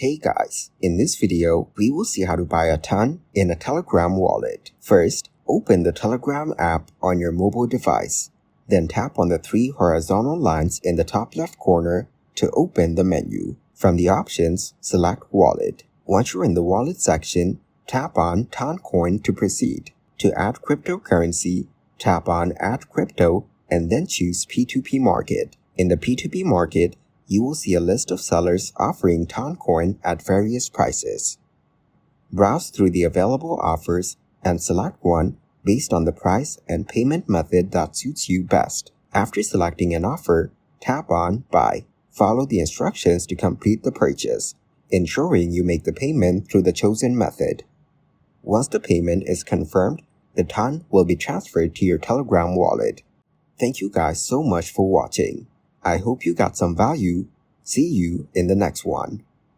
Hey guys, in this video, we will see how to buy a ton in a Telegram wallet. First, open the Telegram app on your mobile device. Then tap on the three horizontal lines in the top left corner to open the menu. From the options, select Wallet. Once you're in the Wallet section, tap on Toncoin to proceed. To add cryptocurrency, tap on Add Crypto and then choose P2P Market. In the P2P Market, you will see a list of sellers offering Toncoin at various prices. Browse through the available offers and select one based on the price and payment method that suits you best. After selecting an offer, tap on Buy. Follow the instructions to complete the purchase, ensuring you make the payment through the chosen method. Once the payment is confirmed, the ton will be transferred to your Telegram wallet. Thank you guys so much for watching. I hope you got some value. See you in the next one.